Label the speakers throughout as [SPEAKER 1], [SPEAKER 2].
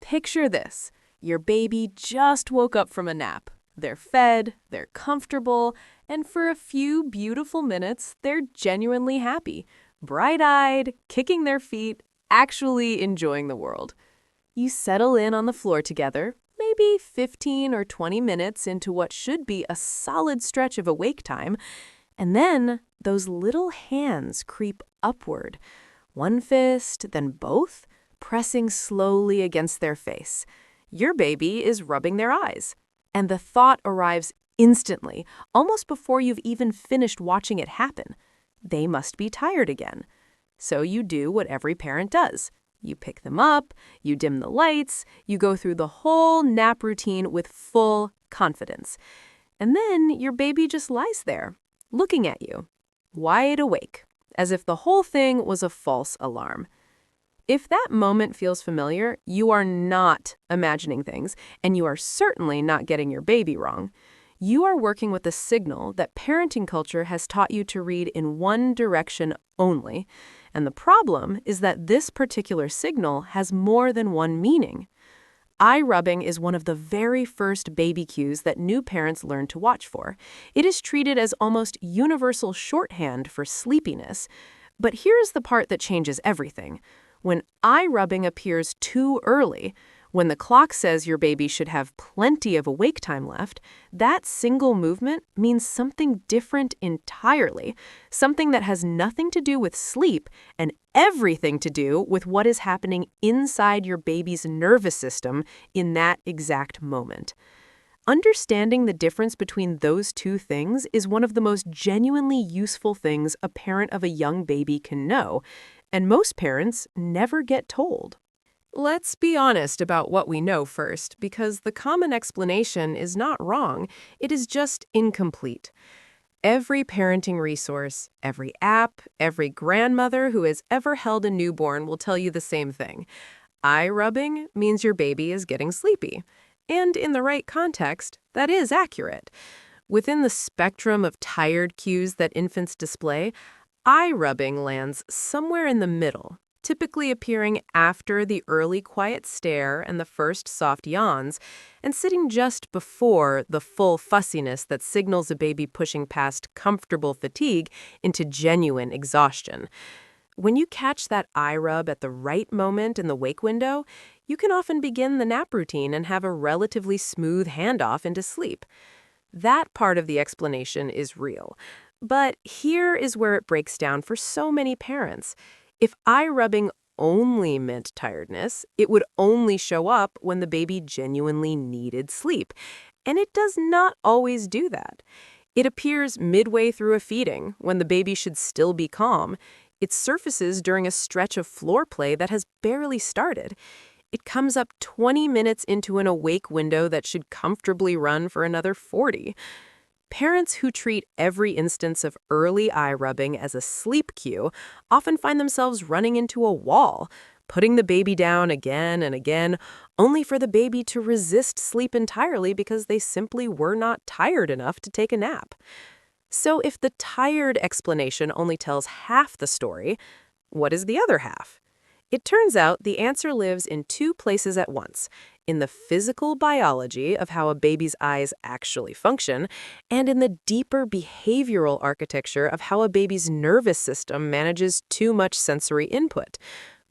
[SPEAKER 1] Picture this. Your baby just woke up from a nap. They're fed, they're comfortable, and for a few beautiful minutes, they're genuinely happy, bright-eyed, kicking their feet, actually enjoying the world. You settle in on the floor together, maybe 15 or 20 minutes into what should be a solid stretch of awake time, and then those little hands creep upward, one fist, then both, pressing slowly against their face. Your baby is rubbing their eyes. And the thought arrives instantly, almost before you've even finished watching it happen. They must be tired again. So you do what every parent does. You pick them up, you dim the lights, you go through the whole nap routine with full confidence. And then your baby just lies there, looking at you, wide awake, as if the whole thing was a false alarm. If that moment feels familiar, you are not imagining things, and you are certainly not getting your baby wrong. You are working with a signal that parenting culture has taught you to read in one direction only, and the problem is that this particular signal has more than one meaning. Eye rubbing is one of the very first baby cues that new parents learn to watch for. It is treated as almost universal shorthand for sleepiness. But here's the part that changes everything. When eye rubbing appears too early, when the clock says your baby should have plenty of awake time left, that single movement means something different entirely, something that has nothing to do with sleep and everything to do with what is happening inside your baby's nervous system in that exact moment. Understanding the difference between those two things is one of the most genuinely useful things a parent of a young baby can know, and most parents never get told. Let's be honest about what we know first, because the common explanation is not wrong, it is just incomplete. Every parenting resource, every app, every grandmother who has ever held a newborn will tell you the same thing. Eye rubbing means your baby is getting sleepy. And in the right context, that is accurate. Within the spectrum of tired cues that infants display, eye rubbing lands somewhere in the middle, typically appearing after the early quiet stare and the first soft yawns, and sitting just before the full fussiness that signals a baby pushing past comfortable fatigue into genuine exhaustion. When you catch that eye rub at the right moment in the wake window, you can often begin the nap routine and have a relatively smooth handoff into sleep. That part of the explanation is real. But here is where it breaks down for so many parents. If eye rubbing only meant tiredness, it would only show up when the baby genuinely needed sleep. And it does not always do that. It appears midway through a feeding, when the baby should still be calm. It surfaces during a stretch of floor play that has barely started. It comes up 20 minutes into an awake window that should comfortably run for another 40. Parents who treat every instance of early eye rubbing as a sleep cue often find themselves running into a wall, putting the baby down again and again, only for the baby to resist sleep entirely because they simply were not tired enough to take a nap. So if the tired explanation only tells half the story, what is the other half? It turns out the answer lives in two places at once, in the physical biology of how a baby's eyes actually function, and in the deeper behavioral architecture of how a baby's nervous system manages too much sensory input.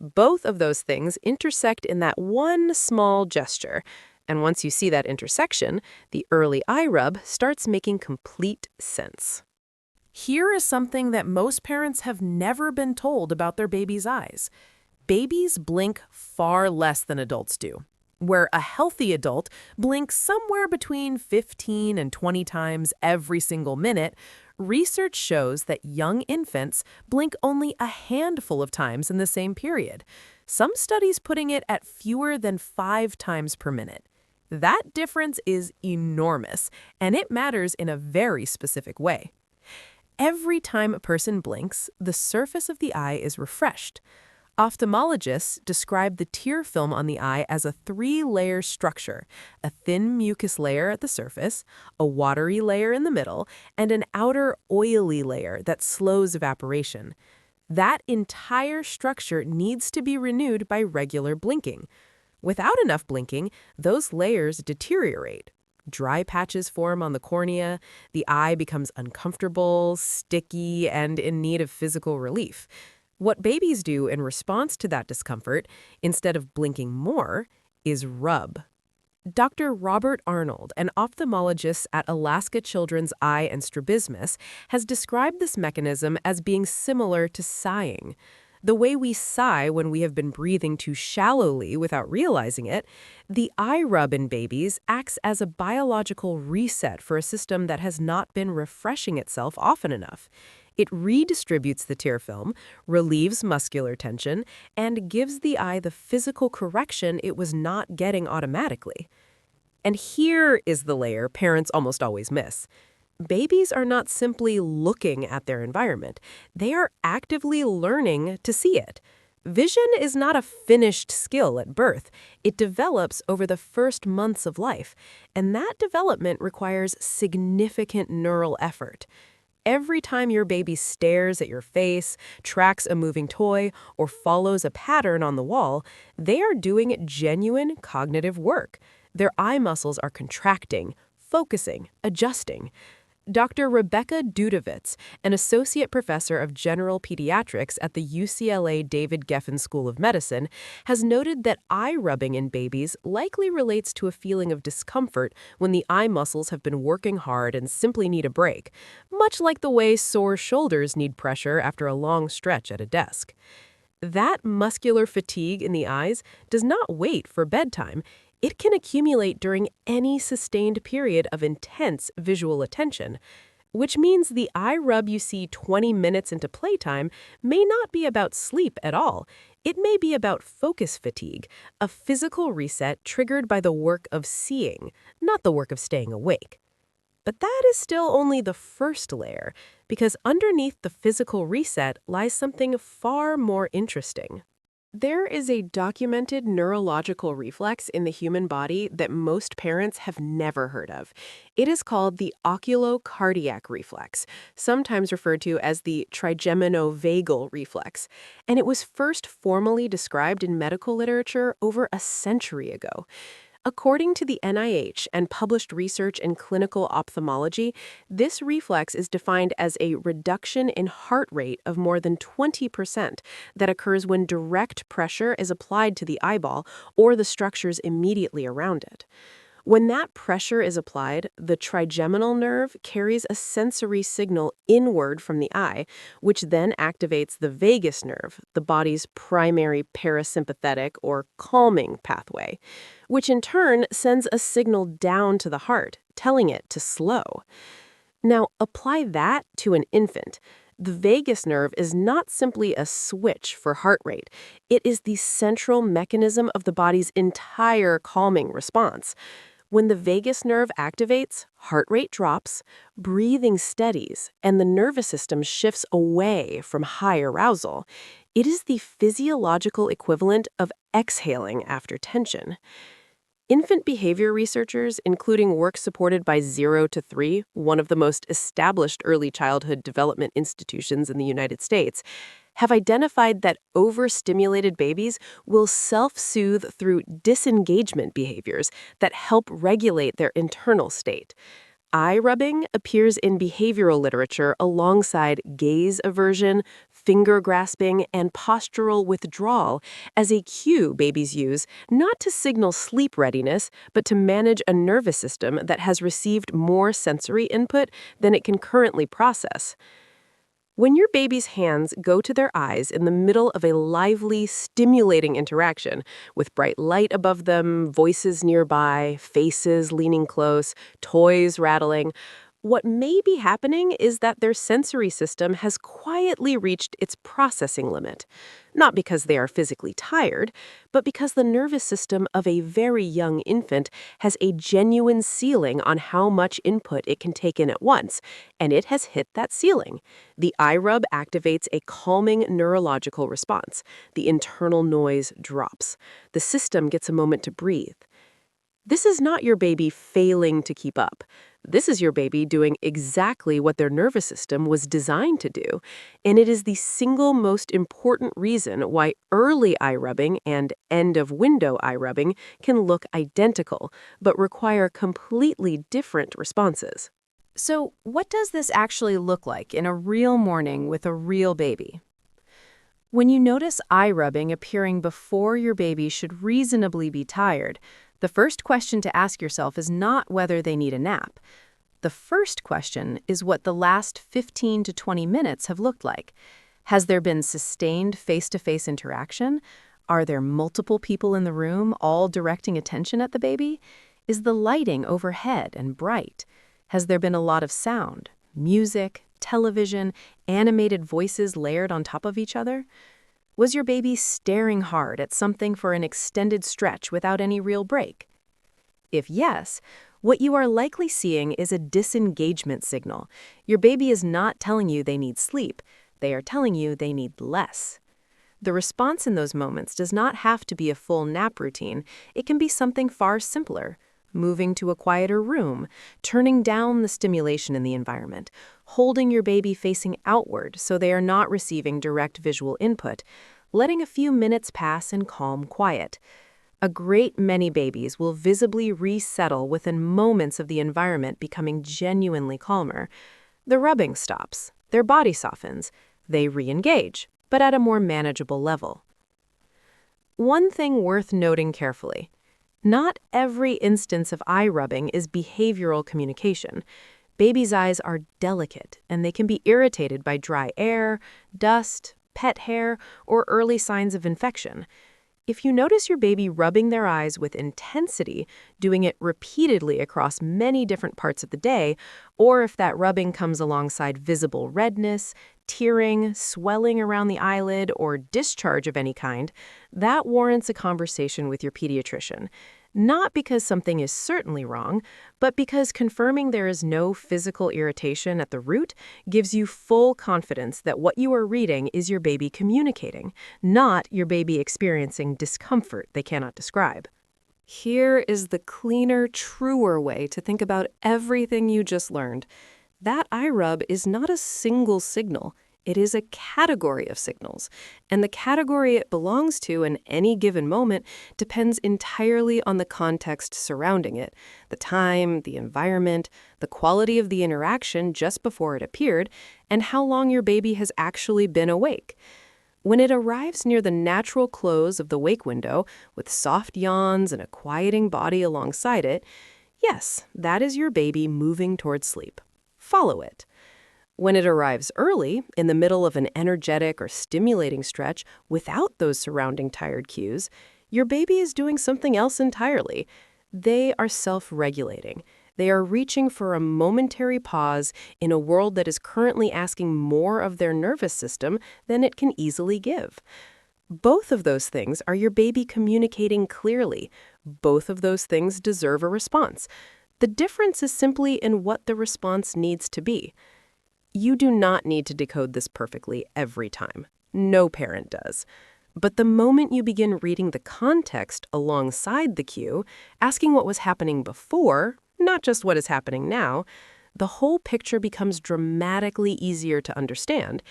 [SPEAKER 1] Both of those things intersect in that one small gesture, and once you see that intersection, the early eye rub starts making complete sense. Here is something that most parents have never been told about their baby's eyes. Babies blink far less than adults do. Where a healthy adult blinks somewhere between 15 and 20 times every single minute, research shows that young infants blink only a handful of times in the same period, some studies putting it at fewer than 5 times per minute. That difference is enormous, and it matters in a very specific way. Every time a person blinks, the surface of the eye is refreshed. Ophthalmologists describe the tear film on the eye as a 3-layer structure, a thin mucus layer at the surface, a watery layer in the middle, and an outer oily layer that slows evaporation. That entire structure needs to be renewed by regular blinking.
[SPEAKER 2] Without enough blinking, those layers deteriorate. Dry patches form on the cornea, the eye becomes uncomfortable, sticky, and in need of physical relief. What babies do in response to that discomfort, instead of blinking more, is rub. Dr. Robert Arnold, an ophthalmologist at Alaska Children's Eye and Strabismus, has described this mechanism as being similar to sighing. The way we sigh when we have been breathing too shallowly without realizing it, the eye rub in babies acts as a biological reset for a system that has not been refreshing itself often enough. It redistributes the tear film, relieves muscular tension, and gives the eye the physical correction it was not getting automatically. And here is the layer parents almost always miss. Babies are not simply looking at their environment. They are actively learning to see it. Vision is not a finished skill at birth. It develops over the first months of life, and that development requires significant neural effort. Every time your baby stares at your face, tracks a moving toy, or follows a pattern on the wall, they are doing genuine cognitive work. Their eye muscles are contracting, focusing, adjusting. Dr. Rebecca Dudovitz, an associate professor of general pediatrics at the UCLA David Geffen School of Medicine, has noted that eye rubbing in babies likely relates to a feeling of discomfort when the eye muscles have been working hard and simply need a break, much like the way sore shoulders need pressure after a long stretch at a desk. That muscular fatigue in the eyes does not wait for bedtime. It can accumulate during any sustained period of intense visual attention, which means the eye rub you see 20 minutes into playtime may not be about sleep at all. It may be about focus fatigue, a physical reset triggered by the work of seeing, not the work of staying awake. But that is still only the first layer, because underneath the physical reset lies something far more interesting. There is a documented neurological reflex in the human body that most parents have never heard of. It is called the oculocardiac reflex, sometimes referred to as the trigeminovagal reflex, and it was first formally described in medical literature over a century ago. According to the NIH and published research in clinical ophthalmology, this reflex is defined as a reduction in heart rate of more than 20% that occurs when direct pressure is applied to the eyeball or the structures immediately around it. When that pressure is applied, the trigeminal nerve carries a sensory signal inward from the eye, which then activates the vagus nerve, the body's primary parasympathetic or calming pathway, which in turn sends a signal down to the heart, telling it to slow. Now, apply that to an infant. The vagus nerve is not simply a switch for heart rate. It is the central mechanism of the body's entire calming response. When the vagus nerve activates, heart rate drops, breathing steadies, and the nervous system shifts away from high arousal. It is the physiological equivalent of exhaling after tension. Infant behavior researchers, including work supported by 0 to 3, one of the most established early childhood development institutions in the United States, have identified that overstimulated babies will self-soothe through disengagement behaviors that help regulate their internal state. Eye rubbing appears in behavioral literature alongside gaze aversion, finger grasping, and postural withdrawal as a cue babies use not to signal sleep readiness, but to manage a nervous system that has received more sensory input than it can currently process. When your baby's hands go to their eyes in the middle of a lively, stimulating interaction, with bright light above them, voices nearby, faces leaning close, toys rattling, what may be happening is that their sensory system has quietly reached its processing limit. Not because they are physically tired, but because the nervous system of a very young infant has a genuine ceiling on how much input it can take in at once, and it has hit that ceiling. The eye rub activates a calming neurological response. The internal noise drops. The system gets a moment to breathe. This is not your baby failing to keep up. This is your baby doing exactly what their nervous system was designed to do, and it is the single most important reason why early eye rubbing and end-of-window eye rubbing can look identical, but require completely different responses.
[SPEAKER 1] So, what does this actually look like in a real morning with a real baby? When you notice eye rubbing appearing before your baby should reasonably be tired, the first question to ask yourself is not whether they need a nap. The first question is what the last 15 to 20 minutes have looked like. Has there been sustained face-to-face interaction? Are there multiple people in the room, all directing attention at the baby? Is the lighting overhead and bright? Has there been a lot of sound, music, television, animated voices layered on top of each other? Was your baby staring hard at something for an extended stretch without any real break? If yes, what you are likely seeing is a disengagement signal. Your baby is not telling you they need sleep. They are telling you they need less. The response in those moments does not have to be a full nap routine. It can be something far simpler. Moving to a quieter room, turning down the stimulation in the environment, holding your baby facing outward so they are not receiving direct visual input, letting a few minutes pass in calm quiet. A great many babies will visibly resettle within moments of the environment becoming genuinely calmer. The rubbing stops, their body softens, they re-engage, but at a more manageable level. One thing worth noting carefully: not every instance of eye rubbing is behavioral communication. Babies' eyes are delicate, and they can be irritated by dry air, dust, pet hair, or early signs of infection. If you notice your baby rubbing their eyes with intensity, doing it repeatedly across many different parts of the day, or if that rubbing comes alongside visible redness, tearing, swelling around the eyelid, or discharge of any kind, that warrants a conversation with your pediatrician. Not because something is certainly wrong, but because confirming there is no physical irritation at the root gives you full confidence that what you are reading is your baby communicating, not your baby experiencing discomfort they cannot describe. Here is the cleaner, truer way to think about everything you just learned. That eye rub is not a single signal. It is a category of signals, and the category it belongs to in any given moment depends entirely on the context surrounding it, the time, the environment, the quality of the interaction just before it appeared, and how long your baby has actually been awake. When it arrives near the natural close of the wake window, with soft yawns and a quieting body alongside it, yes, that is your baby moving towards sleep. Follow it. When it arrives early, in the middle of an energetic or stimulating stretch without those surrounding tired cues, your baby is doing something else entirely. They are self-regulating. They are reaching for a momentary pause in a world that is currently asking more of their nervous system than it can easily give. Both of those things are your baby communicating clearly. Both of those things deserve a response. The difference is simply in what the response needs to be. You do not need to decode this perfectly every time. No parent does. But the moment you begin reading the context alongside the cue, asking what was happening before, not just what is happening now, the whole picture becomes dramatically easier to understand,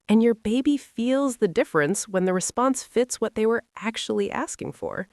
[SPEAKER 1] and your baby feels the difference when the response fits what they were actually asking for.